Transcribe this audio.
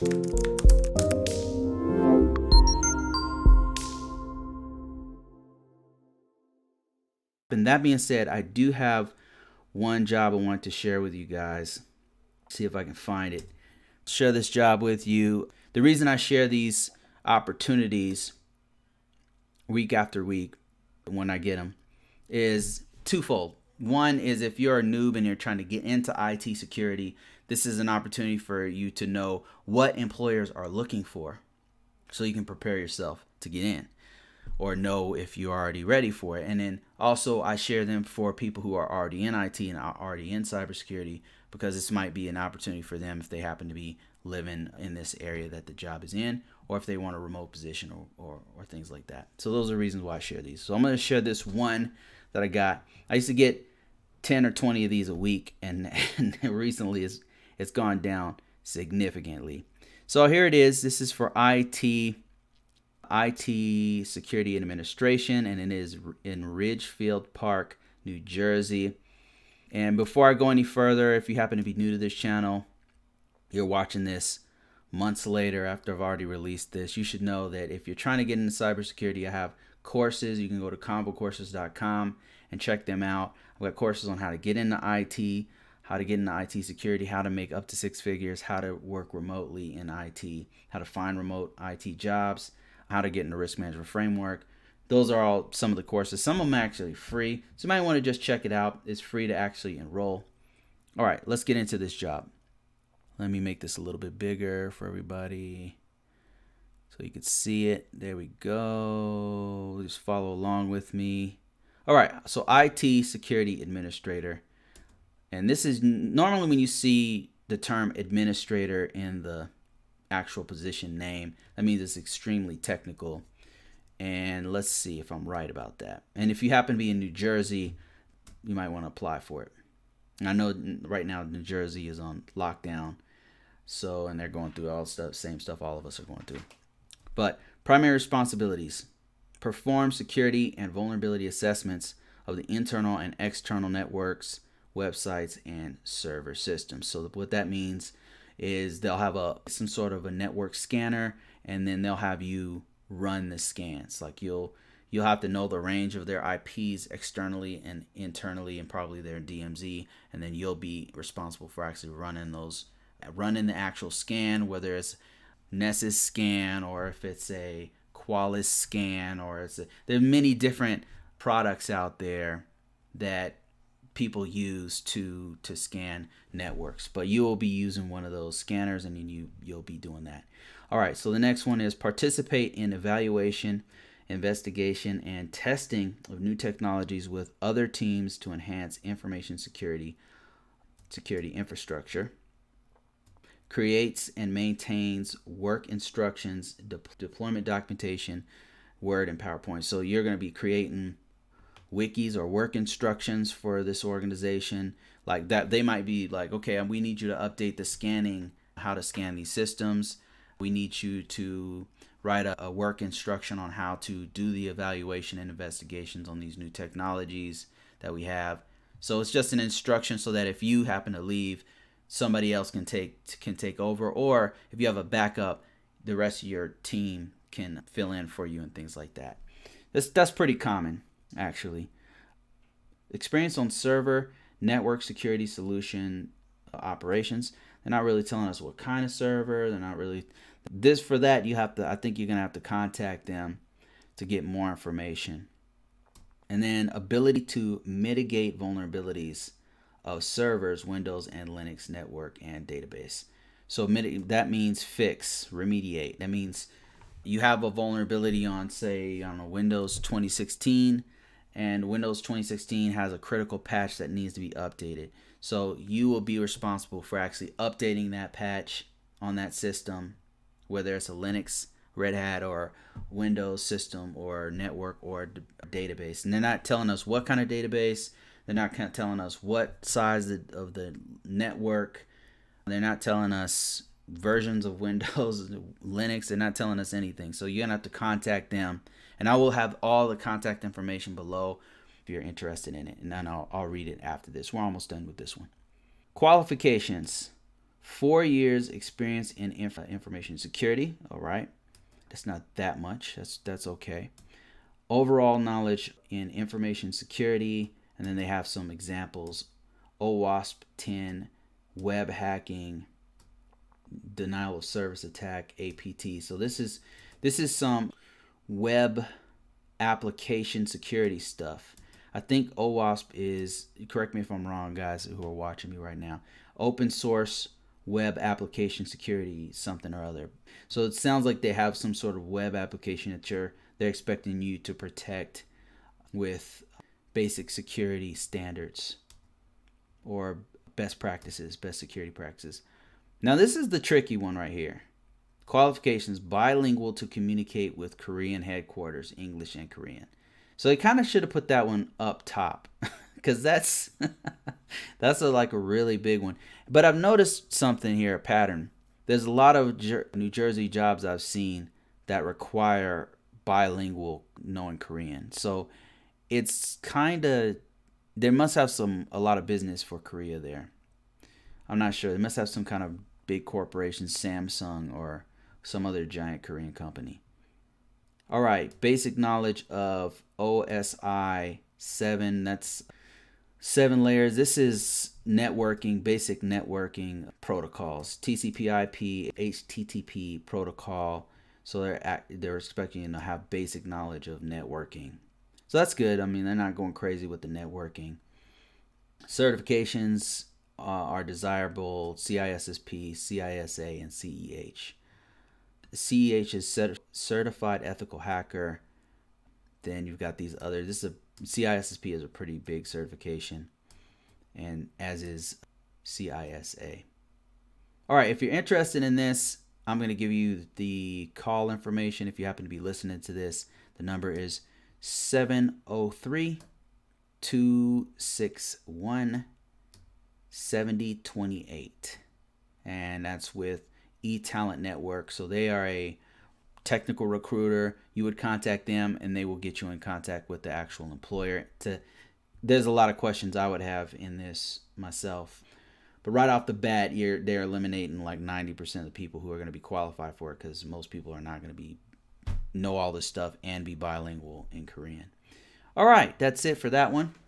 And that being said, I do have one job I want to share with you guys. See if I can find it. Share this job with you. The reason I share these opportunities week after week when I get them is twofold. One is if you're a noob and you're trying to get into IT security, this is an opportunity for you to know what employers are looking for so you can prepare yourself to get in, or know if you're already ready for it. And then also I share them for people who are already in IT and are already in cybersecurity, because this might be an opportunity for them if they happen to be living in this area that the job is in, or if they want a remote position or things like that. So those are reasons why I share these. So I'm going to share this one that I got. I used to get 10 or 20 of these a week, and recently it's gone down significantly. So here it is. This is for IT Security Administration, and it is in Ridgefield Park, New Jersey. And before I go any further, if you happen to be new to this channel, you're watching this months later after I've already released this, you should know that if you're trying to get into cybersecurity, I have courses. You can go to ConvoCourses.com and check them out. I've got courses on how to get into IT, how to get into IT security, how to make up to 6 figures, how to work remotely in IT, how to find remote IT jobs, how to get into risk management framework. Those are all some of the courses. Some of them are actually free, so you might want to just check it out. It's free to actually enroll. All right, let's get into this job. Let me make this a little bit bigger for everybody so you can see it. There we go. Just follow along with me. All right, so IT Security Administrator. And this is normally when you see the term administrator in the actual position name, that means it's extremely technical. And let's see if I'm right about that. And if you happen to be in New Jersey, you might want to apply for it. And I know right now New Jersey is on lockdown, and they're going through all stuff, same stuff all of us are going through. But primary responsibilities: perform security and vulnerability assessments of the internal and external networks, websites, and server systems. So what that means is they'll have some sort of a network scanner, and then they'll have you run the scans. Like you'll have to know the range of their IPs externally and internally, and probably their DMZ, and then you'll be responsible for actually running the actual scan, whether it's Nessus scan or if it's a Qualys scan, or there are many different products out there that people use to scan networks, but you will be using one of those scanners, and you'll be doing that. All right, so the next one is participate in evaluation, investigation, and testing of new technologies with other teams to enhance information security infrastructure. Creates and maintains work instructions, deployment documentation, Word and PowerPoint. So you're going to be creating wikis or work instructions for this organization. Like that, they might be like, okay, we need you to update the scanning, how to scan these systems. We need you to write a work instruction on how to do the evaluation and investigations on these new technologies that we have. So it's just an instruction so that if you happen to leave, somebody else can take over, or if you have a backup, the rest of your team can fill in for you and things like that. That's pretty common, actually. Experience on server network security solution operations. They're not really telling us what kind of server. They're not really for that. I think you're gonna have to contact them to get more information. And then ability to mitigate vulnerabilities of servers, Windows and Linux network and database. So that means fix, remediate. That means you have a vulnerability on, say, Windows 2016, and Windows 2016 has a critical patch that needs to be updated. So you will be responsible for actually updating that patch on that system, whether it's a Linux, Red Hat, or Windows system, or network, or database. And they're not telling us what kind of database. They're not telling us what size of the network. They're not telling us versions of Windows, Linux. They're not telling us anything. So you're going to have to contact them. And I will have all the contact information below if you're interested in it. And then I'll read it after this. We're almost done with this one. Qualifications. 4 years experience in information security. All right. That's not that much. That's okay. Overall knowledge in information security, and then they have some examples: OWASP 10, web hacking, denial of service attack, APT. So this is some web application security stuff. I think OWASP is, correct me if I'm wrong, guys who are watching me right now, open source web application security something or other. So it sounds like they have some sort of web application that they're expecting you to protect with basic security standards or best practices, best security practices. Now this is the tricky one right here. Qualifications: bilingual to communicate with Korean headquarters, English and Korean. So they kind of should have put that one up top because that's like a really big one. But I've noticed something here, a pattern. There's a lot of New Jersey jobs I've seen that require bilingual knowing Korean. So it's kind of, there must have a lot of business for Korea there. I'm not sure. They must have some kind of big corporation, Samsung or some other giant Korean company. All right, basic knowledge of OSI 7. That's 7 layers. This is networking, basic networking protocols, TCP/IP, HTTP protocol. So they're expecting you to have basic knowledge of networking. So that's good. I mean, they're not going crazy with the networking. Certifications are desirable: CISSP, CISA, and CEH. CEH is Certified Ethical Hacker. Then you've got these others. CISSP is a pretty big certification, and as is CISA. All right, if you're interested in this, I'm going to give you the call information. If you happen to be listening to this, the number is 703-261-7028, and that's with eTalent Network. So they are a technical recruiter. You would contact them and they will get you in contact with the actual employer. There's a lot of questions I would have in this myself, but right off the bat, they're eliminating like 90% of the people who are going to be qualified for it, because most people are not going to know all this stuff and be bilingual in Korean. All right, that's it for that one.